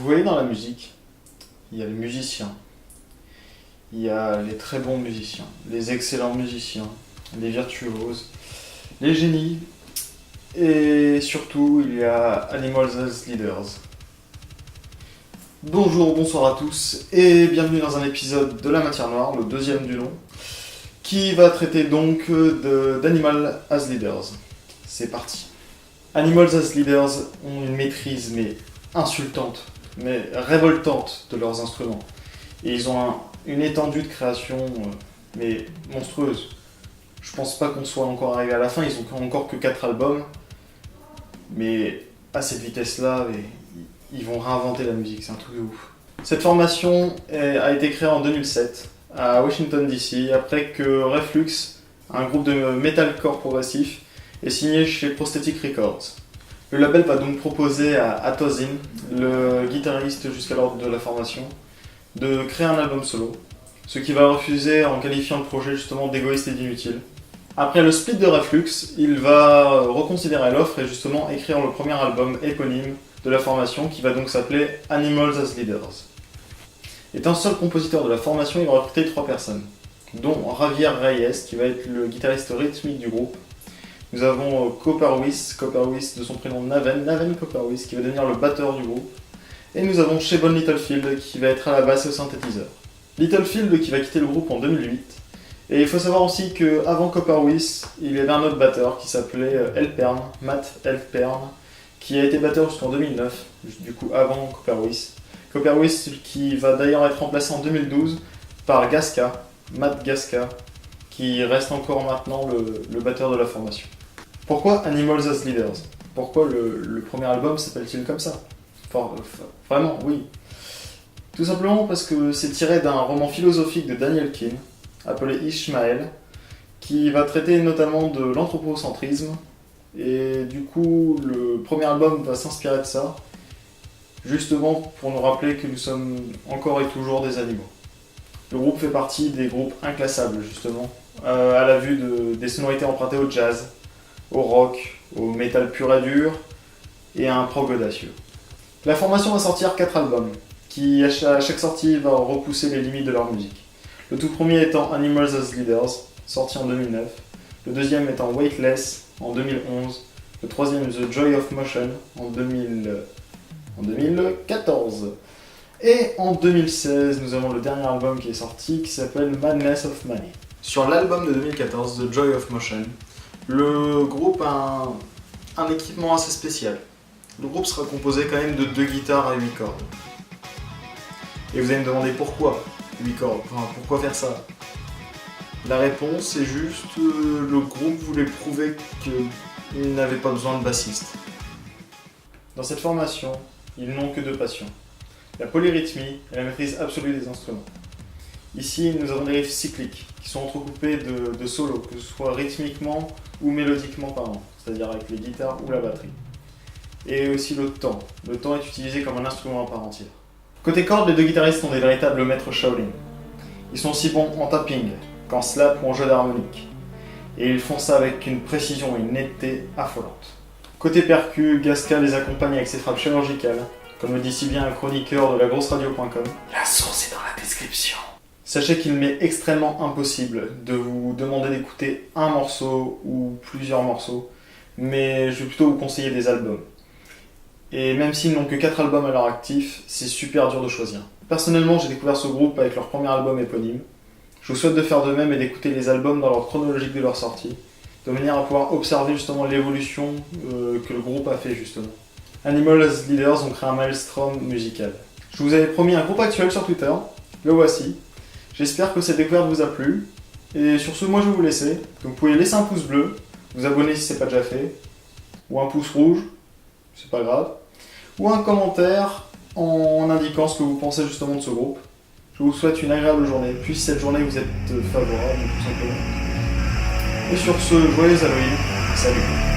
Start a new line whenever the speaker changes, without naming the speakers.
voyez, dans la musique, il y a les musiciens, il y a les très bons musiciens, les excellents musiciens, les virtuoses, les génies, et surtout il y a Animals as Leaders. Bonjour, bonsoir à tous, et bienvenue dans un épisode de La Matière Noire, le deuxième du nom, qui va traiter donc d'Animal as Leaders. C'est parti. Animals as Leaders ont une maîtrise mais insultante, mais révoltante de leurs instruments. Et ils ont une étendue de création mais monstrueuse. Je pense pas qu'on soit encore arrivé à la fin, ils ont encore que 4 albums. Mais à cette vitesse-là, ils vont réinventer la musique, c'est un truc de ouf. Cette formation a été créée en 2007 à Washington DC, après que Reflux, un groupe de metalcore progressif, est signé chez Prosthetic Records. Le label va donc proposer à Tozin, le guitariste jusqu'alors de la formation, de créer un album solo, ce qu'il va refuser en qualifiant le projet justement d'égoïste et d'inutile. Après le split de Reflux, il va reconsidérer l'offre et justement écrire le premier album éponyme de la formation qui va donc s'appeler Animals as Leaders. Étant seul compositeur de la formation, il va recruter 3 personnes, dont Javier Reyes qui va être le guitariste rythmique du groupe. Nous avons Copperwith de son prénom Naven Copperwith qui va devenir le batteur du groupe. Et nous avons Shebon Littlefield qui va être à la basse et au synthétiseur. Littlefield qui va quitter le groupe en 2008. Et il faut savoir aussi qu'avant Copperwith, il y avait un autre batteur qui s'appelait Elpern, Matt Elpern, qui a été batteur jusqu'en 2009, du coup avant Copperwith. Copperwith qui va d'ailleurs être remplacé en 2012 par Gasca, Matt Gasca, qui reste encore maintenant le batteur de la formation. Pourquoi Animals as Leaders ? Pourquoi le premier album s'appelle-t-il comme ça ? Vraiment, oui. Tout simplement parce que c'est tiré d'un roman philosophique de Daniel Keane, appelé Ishmael, qui va traiter notamment de l'anthropocentrisme, et du coup le premier album va s'inspirer de ça, justement pour nous rappeler que nous sommes encore et toujours des animaux. Le groupe fait partie des groupes inclassables, justement, à la vue des sonorités empruntées au jazz, au rock, au métal pur et dur, et à un prog audacieux. La formation va sortir 4 albums, qui à chaque sortie va repousser les limites de leur musique. Le tout premier étant Animals as Leaders, sorti en 2009, le deuxième étant Weightless en 2011, le troisième The Joy of Motion en 2014. Et en 2016, nous avons le dernier album qui est sorti qui s'appelle Madness of Money. Sur l'album de 2014, The Joy of Motion, le groupe a un équipement assez spécial. Le groupe sera composé quand même de 2 guitares à 8 cordes. Et vous allez me demander pourquoi 8 cordes, pourquoi faire ça ? La réponse est juste le groupe voulait prouver qu'il n'avait pas besoin de bassiste. Dans cette formation, ils n'ont que 2 passions, la polyrythmie et la maîtrise absolue des instruments. Ici, nous avons des riffs cycliques qui sont entrecoupés de solos, que ce soit rythmiquement ou mélodiquement parlant, c'est-à-dire avec les guitares ou la batterie. Et aussi le temps. Le temps est utilisé comme un instrument à part entière. Côté cordes, les 2 guitaristes sont des véritables maîtres Shaolin. Ils sont aussi bons en tapping qu'en slap ou en jeu d'harmonique. Et ils font ça avec une précision et une netteté affolante. Côté percu, Gasca les accompagne avec ses frappes chirurgicales, comme le dit si bien un chroniqueur de lagrosseradio.com. La source est dans la description. Sachez qu'il m'est extrêmement impossible de vous demander d'écouter un morceau ou plusieurs morceaux, mais je vais plutôt vous conseiller des albums. Et même s'ils n'ont que 4 albums à leur actif, c'est super dur de choisir. Personnellement, j'ai découvert ce groupe avec leur premier album éponyme. Je vous souhaite de faire de même et d'écouter les albums dans l'ordre chronologique de leur sortie, de manière à pouvoir observer justement l'évolution que le groupe a fait justement. Animals as Leaders ont créé un maelstrom musical. Je vous avais promis un groupe actuel sur Twitter, le voici. J'espère que cette découverte vous a plu. Et sur ce, moi je vais vous laisser. Donc vous pouvez laisser un pouce bleu, vous abonner si ce n'est pas déjà fait, ou un pouce rouge, c'est pas grave, ou un commentaire en indiquant ce que vous pensez justement de ce groupe. Je vous souhaite une agréable journée, puis cette journée vous êtes favorable tout simplement. Et sur ce, joyeux Halloween, salut.